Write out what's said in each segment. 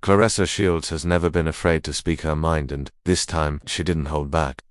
Claressa Shields has never been afraid to speak her mind, and this time, she didn't hold back.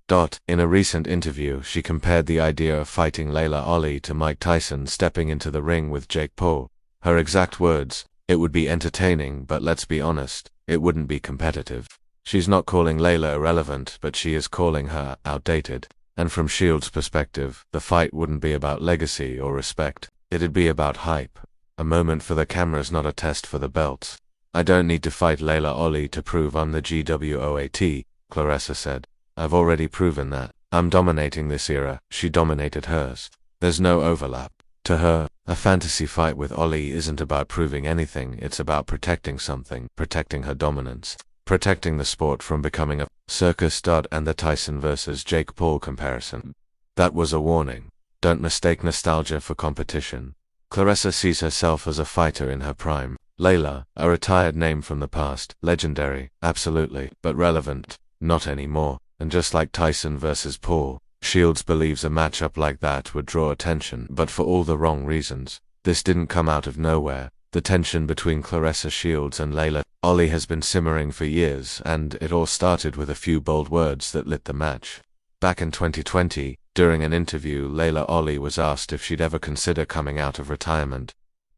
In a recent interview, she compared the idea of fighting Laila Ali to Mike Tyson stepping into the ring with G.W.O.A.T. Her exact words: "It would be entertaining, but let's be honest, it wouldn't be competitive." She's not calling Laila irrelevant, but she is calling her outdated. And from Shields' perspective, the fight wouldn't be about legacy or respect. It'd be about hype. A moment for the cameras, not a test for the belts. "I don't need to fight Laila Ali to prove I'm the G.W.O.A.T, Claressa said. "I've already proven that. I'm dominating this era, she dominated hers. There's no overlap." To her, a fantasy fight with Ali isn't about proving anything, it's about protecting something, protecting her dominance, protecting the sport from becoming a circus. And the Tyson vs. Jake Paul comparison. That was a warning. Don't mistake nostalgia for competition. Claressa sees herself as a fighter in her prime. Laila, a retired name from the past, legendary, absolutely, but relevant, not anymore. And just like Tyson vs. Paul, Shields believes a matchup like that would draw attention, but for all the wrong reasons. This didn't come out of nowhere. The tension between Claressa Shields and Laila Ali has been simmering for years, and it all started with a few bold words that lit the match. Back in 2020, during an interview, Laila Ali was asked if she'd ever consider coming out of retirement.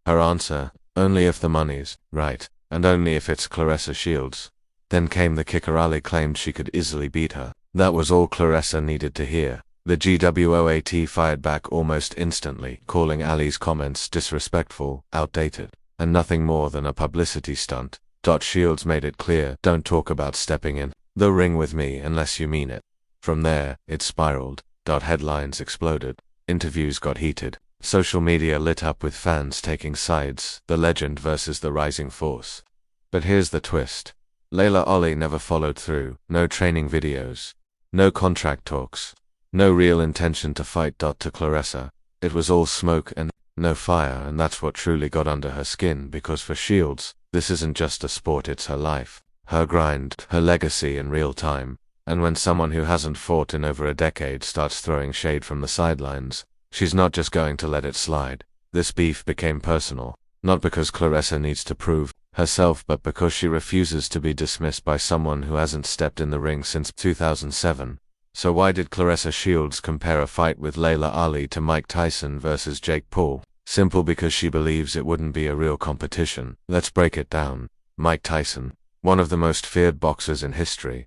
Her answer: "Only if the money's right, and only if it's Claressa Shields." Then came the kicker. Ali claimed she could easily beat her. That was all Claressa needed to hear. The G.W.O.A.T fired back almost instantly, calling Ali's comments disrespectful, outdated, and nothing more than a publicity stunt. Shields made it clear, "Don't talk about stepping in the ring with me unless you mean it." From there, it spiraled. Headlines exploded. Interviews got heated. Social media lit up with fans taking sides, the legend versus the rising force. But here's the twist. Laila Ali never followed through. No training videos. No contract talks. No real intention to fight. To Claressa, it was all smoke and no fire, and that's what truly got under her skin, because for Shields, this isn't just a sport, it's her life, her grind, her legacy in real time. And when someone who hasn't fought in over a decade starts throwing shade from the sidelines, she's not just going to let it slide. This beef became personal, not because Claressa needs to prove herself, but because she refuses to be dismissed by someone who hasn't stepped in the ring since 2007. So why did Claressa Shields compare a fight with Laila Ali to Mike Tyson versus Jake Paul? Simple: because she believes it wouldn't be a real competition. Let's break it down. Mike Tyson, one of the most feared boxers in history.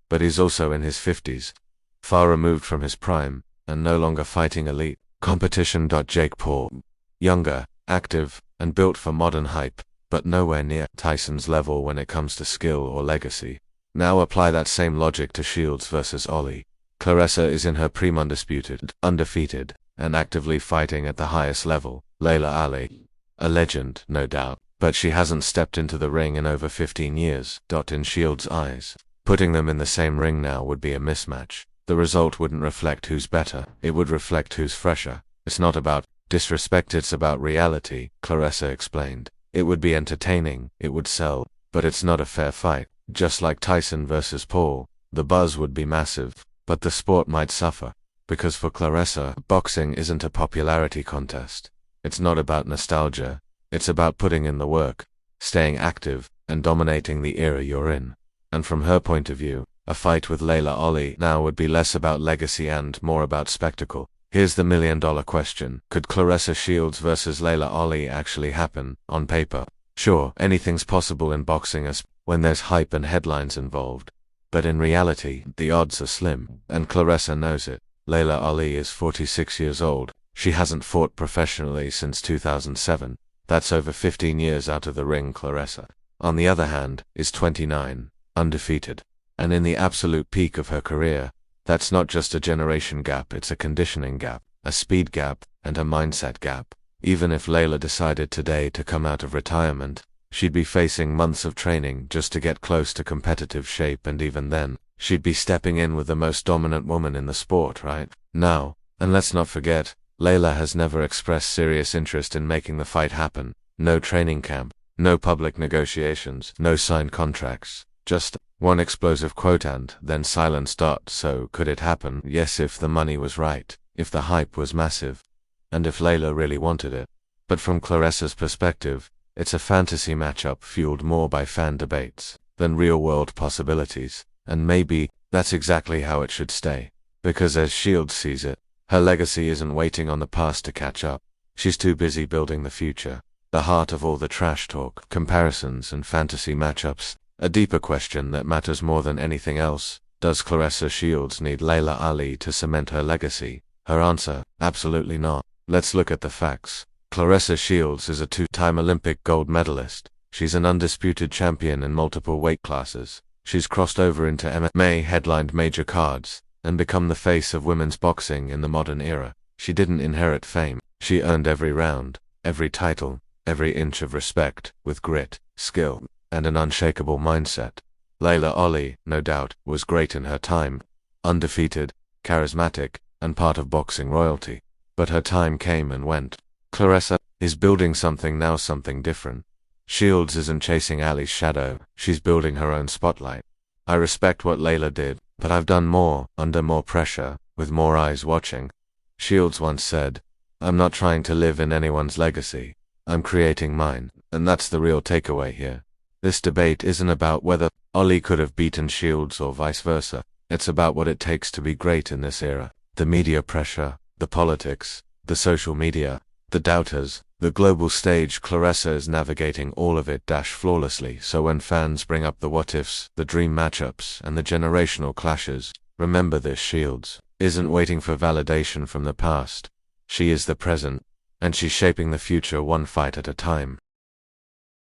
But he's also in his 50s, far removed from his prime, and no longer fighting elite competition. Jake Paul, younger, active, and built for modern hype, but nowhere near Tyson's level when it comes to skill or legacy. Now apply that same logic to Shields versus Ali. Claressa is in her prime, undisputed, undefeated, and actively fighting at the highest level. Laila Ali, a legend, no doubt, but she hasn't stepped into the ring in over 15 years. In Shields' eyes, putting them in the same ring now would be a mismatch. The result wouldn't reflect who's better, it would reflect who's fresher. It's not about disrespect, it's about reality, Claressa explained. It would be entertaining, it would sell, but it's not a fair fight. Just like Tyson versus Paul, the buzz would be massive, but the sport might suffer. Because for Claressa, boxing isn't a popularity contest. It's not about nostalgia, it's about putting in the work, staying active, and dominating the era you're in. And from her point of view, a fight with Laila Ali now would be less about legacy and more about spectacle. Here's the million-dollar question. Could Claressa Shields versus Laila Ali actually happen? On paper, sure, anything's possible in boxing as when there's hype and headlines involved. But in reality, the odds are slim, and Claressa knows it. Laila Ali is 46 years old. She hasn't fought professionally since 2007. That's over 15 years out of the ring. Claressa, on the other hand, is 29, undefeated, and in the absolute peak of her career. That's not just a generation gap, it's a conditioning gap, a speed gap, and a mindset gap. Even if Laila decided today to come out of retirement, she'd be facing months of training just to get close to competitive shape, and even then, she'd be stepping in with the most dominant woman in the sport right now. And let's not forget, Laila has never expressed serious interest in making the fight happen. No training camp, no public negotiations, no signed contracts. Just one explosive quote and then silence. So could it happen? Yes, if the money was right, if the hype was massive, and if Laila really wanted it. But from Claressa's perspective, It's a fantasy matchup fueled more by fan debates than real-world possibilities, and maybe that's exactly how it should stay. Because as Shields sees it, her legacy isn't waiting on the past to catch up. She's too busy building the future. The heart of all the trash talk, comparisons, and fantasy matchups, a deeper question that matters more than anything else. Does Claressa Shields need Laila Ali to cement her legacy? Her answer, absolutely not. Let's look at the facts. Claressa Shields is a two-time Olympic gold medalist. She's an undisputed champion in multiple weight classes. She's crossed over into MMA, headlined major cards, and become the face of women's boxing in the modern era. She didn't inherit fame. She earned every round, every title, every inch of respect, with grit, skill, and an unshakable mindset. Laila Ali, no doubt, was great in her time, undefeated, charismatic, and part of boxing royalty. But her time came and went. Claressa is building something now, something different. Shields isn't chasing Ali's shadow, she's building her own spotlight. I respect what Laila did, but I've done more, under more pressure, with more eyes watching. Shields once said, "I'm not trying to live in anyone's legacy. I'm creating mine," and that's the real takeaway here. This debate isn't about whether Ali could have beaten Shields or vice versa. It's about what it takes to be great in this era. The media pressure, the politics, the social media, the doubters, the global stage. Claressa is navigating all of it flawlessly, so when fans bring up the what-ifs, the dream matchups, and the generational clashes, remember this: Shields isn't waiting for validation from the past. She is the present, and she's shaping the future one fight at a time.